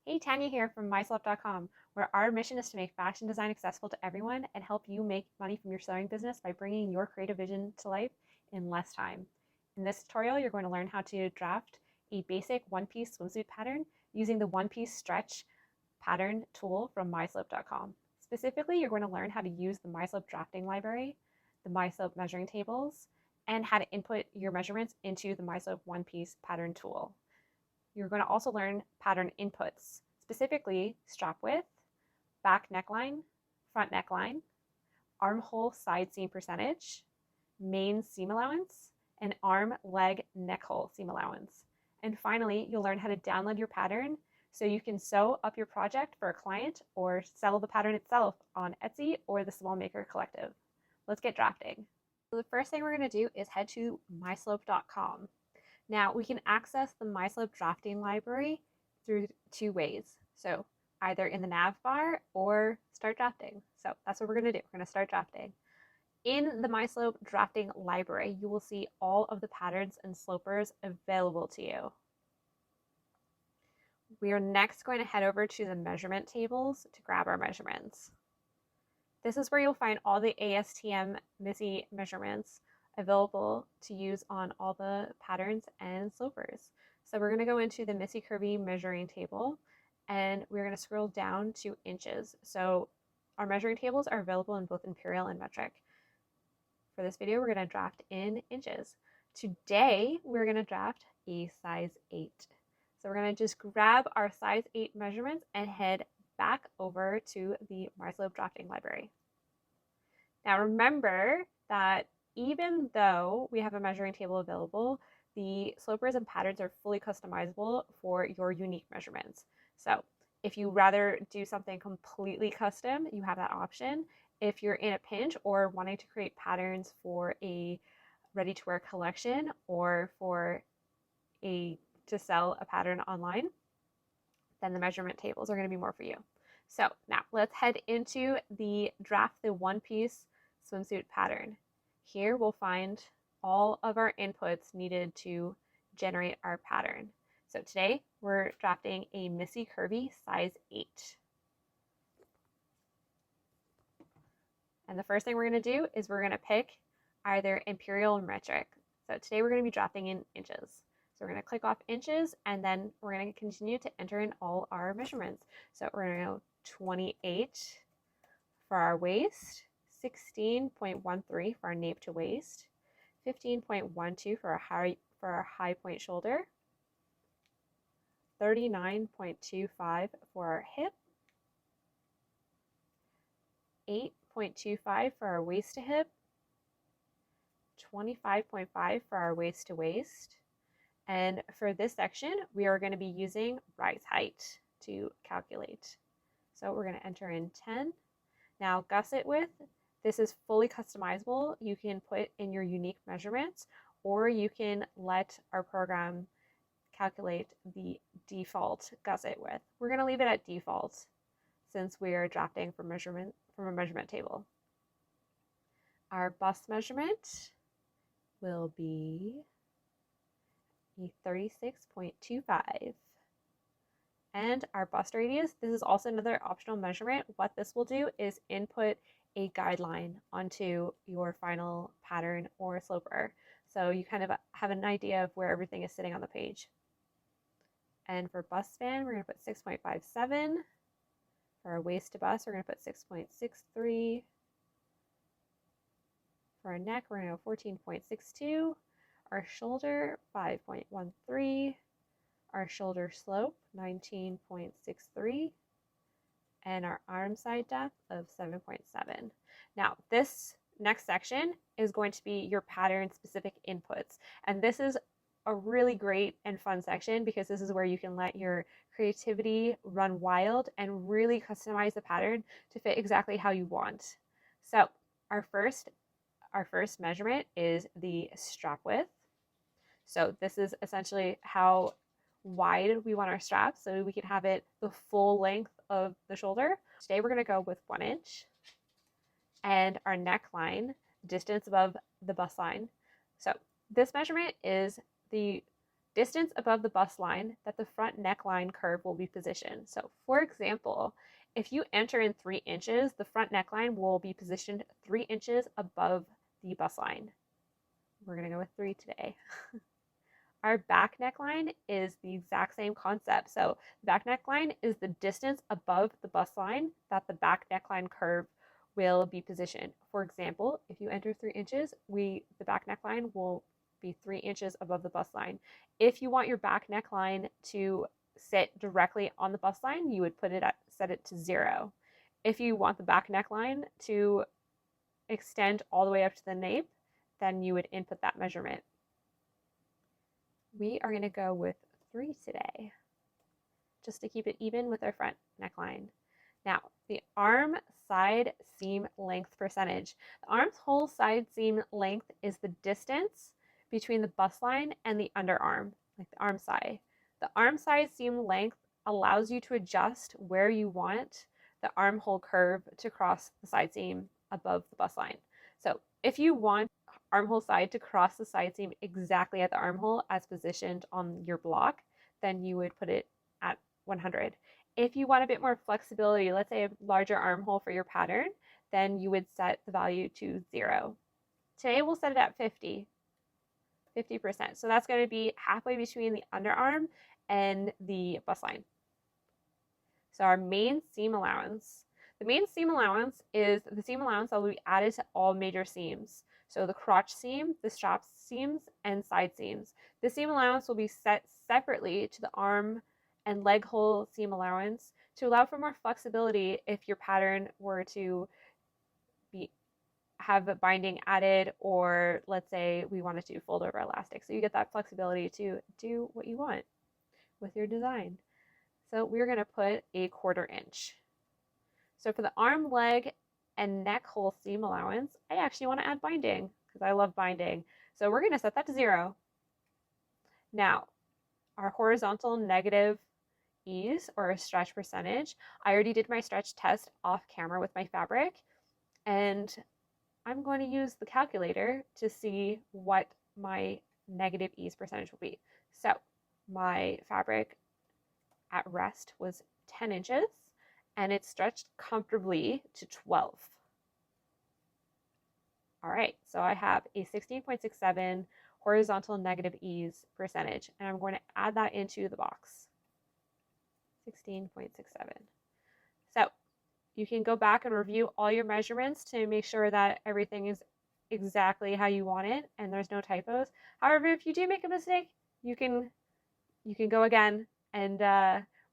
Hey, Tanya here from MiSlope.com, where our mission is to make fashion design accessible to everyone and help you make money from your sewing business by bringing your creative vision to life in less time. In this tutorial, you're going to learn how to draft a basic one-piece swimsuit pattern using the one-piece stretch pattern tool from MiSlope.com. Specifically, you're going to learn how to use the MiSlope drafting library, the MiSlope measuring tables, and how to input your measurements into the MiSlope one-piece pattern tool. You're going to also learn pattern inputs, specifically strap width, back neckline, front neckline, armhole side seam percentage, main seam allowance, and arm, leg, neck hole seam allowance. And finally, you'll learn how to download your pattern so you can sew up your project for a client or sell the pattern itself on Etsy or the Small Maker Collective. Let's get drafting. So the first thing we're going to do is head to MiSlope.com. Now, we can access the MiSlope drafting library through two ways. So either in the nav bar or start drafting. So that's what we're going to do. We're going to start drafting. In the MiSlope drafting library, you will see all of the patterns and slopers available to you. We are next going to head over to the measurement tables to grab our measurements. This is where you'll find all the ASTM Missy measurements available to use on all the patterns and slopers. So we're going to go into the Missy Curvy measuring table and we're going to scroll down to inches. So our measuring tables are available in both imperial and metric. For this video, we're going to draft in inches. Today, we're going to draft a size 8. So we're going to just grab our size 8 measurements and head back over to the MiSlope drafting library. Now remember that even though we have a measuring table available, the slopers and patterns are fully customizable for your unique measurements. So if you rather do something completely custom, you have that option. If you're in a pinch or wanting to create patterns for a ready-to-wear collection or for to sell a pattern online, then the measurement tables are going to be more for you. So now let's head into the draft the one-piece swimsuit pattern. Here we'll find all of our inputs needed to generate our pattern. So today we're drafting a Missy Curvy size 8. And the first thing we're going to do is we're going to pick either imperial or metric. So today we're going to be drafting in inches. So we're going to click off inches and then we're going to continue to enter in all our measurements. So we're going to go 28 for our waist, 16.13 for our nape to waist, 15.12 for our high point shoulder, 39.25 for our hip, 8.25 for our waist to hip, 25.5 for our waist to waist. And for this section, we are going to be using rise height to calculate. So we're going to enter in 10. Now gusset width, this is fully customizable. You can put in your unique measurements, or you can let our program calculate the default gusset width. We're going to leave it at default since we are drafting from a measurement table. Our bust measurement will be a 36.25. And our bust radius, this is also another optional measurement. What this will do is input a guideline onto your final pattern or sloper. So you kind of have an idea of where everything is sitting on the page. And for bust span, we're going to put 6.57. For our waist to bust, we're going to put 6.63. For our neck, we're going to go 14.62. Our shoulder, 5.13. Our shoulder slope, 19.63. And our arm side depth of 7.7. Now, this next section is going to be your pattern specific inputs. And this is a really great and fun section because this is where you can let your creativity run wild and really customize the pattern to fit exactly how you want. So our first measurement is the strap width. So this is essentially how wide we want our strap so we can have it the full length of the shoulder. Today we're going to go with 1 inch. And our neckline, distance above the bust line. So this measurement is the distance above the bust line that the front neckline curve will be positioned. So for example, if you enter in 3 inches, the front neckline will be positioned 3 inches above the bust line. We're going to go with 3 today. Our back neckline is the exact same concept. So the back neckline is the distance above the bust line that the back neckline curve will be positioned. For example, if you enter 3 inches, the back neckline will be 3 inches above the bust line. If you want your back neckline to sit directly on the bust line, you would set it to 0. If you want the back neckline to extend all the way up to the nape, then you would input that measurement. We are going to go with 3 today, just to keep it even with our front neckline. Now, the arm side seam length percentage. The arm's whole side seam length is the distance between the bust line and the underarm, like the arm side. The arm side seam length allows you to adjust where you want the armhole curve to cross the side seam above the bust line. So if you want armhole side to cross the side seam exactly at the armhole as positioned on your block, then you would put it at 100. If you want a bit more flexibility, let's say a larger armhole for your pattern, then you would set the value to 0. Today we'll set it at 50%. So that's going to be halfway between the underarm and the bust line. So our main seam allowance. The main seam allowance is the seam allowance that will be added to all major seams. So the crotch seam, the strap seams, and side seams. The seam allowance will be set separately to the arm and leg hole seam allowance to allow for more flexibility if your pattern were to have a binding added, or let's say we wanted to fold over elastic. So you get that flexibility to do what you want with your design. So we're going to put a 1/4 inch. So for the arm, leg, and neck hole seam allowance, I actually want to add binding because I love binding. So we're going to set that to 0. Now, our horizontal negative ease or a stretch percentage, I already did my stretch test off camera with my fabric, and I'm going to use the calculator to see what my negative ease percentage will be. So my fabric at rest was 10 inches and it stretched comfortably to 12. All right, so I have a 16.67 horizontal negative ease percentage, and I'm going to add that into the box. 16.67. So you can go back and review all your measurements to make sure that everything is exactly how you want it and there's no typos. However, if you do make a mistake, you can go again and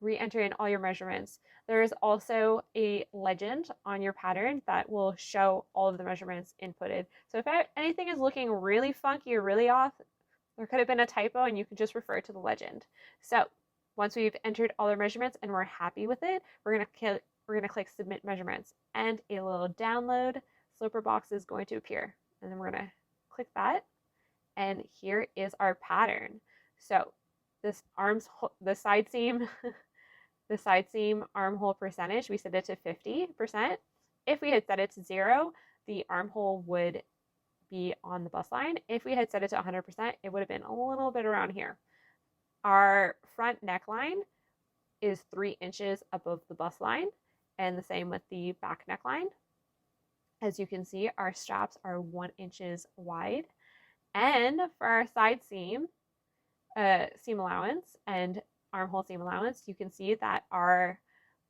re-enter in all your measurements. There is also a legend on your pattern that will show all of the measurements inputted. So if anything is looking really funky or really off, there could have been a typo and you can just refer to the legend. So once we've entered all our measurements and we're happy with it, we're going to click Submit Measurements, and a little download sloper box is going to appear. And then we're going to click that, and here is our pattern. So this the side seam, the side seam armhole percentage, we set it to 50%. If we had set it to 0, the armhole would be on the bust line. If we had set it to 100%, it would have been a little bit around here. Our front neckline is 3 inches above the bust line, and the same with the back neckline. As you can see, our straps are 1 inch wide. And for our side seam, seam allowance and armhole seam allowance, you can see that our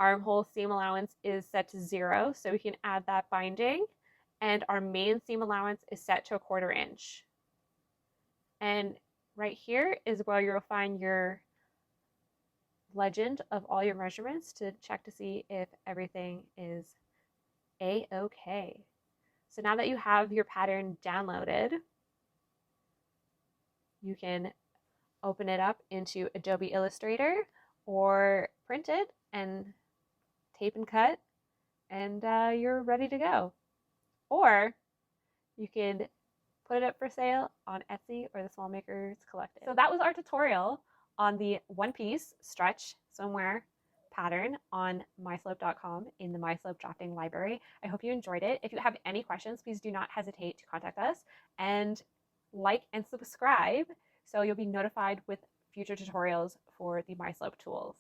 armhole seam allowance is set to 0, so we can add that binding, and our main seam allowance is set to a 1/4 inch. And right here is where you'll find your legend of all your measurements to check to see if everything is a-okay. So now that you have your pattern downloaded, you can open it up into Adobe Illustrator or print it and tape and cut, and you're ready to go. Or you could put it up for sale on Etsy or the Small Makers Collective. So that was our tutorial on the one-piece stretch swimwear pattern on MiSlope.com in the MiSlope drafting library. I hope you enjoyed it. If you have any questions, please do not hesitate to contact us, and like and subscribe so you'll be notified with future tutorials for the MiSlope tools.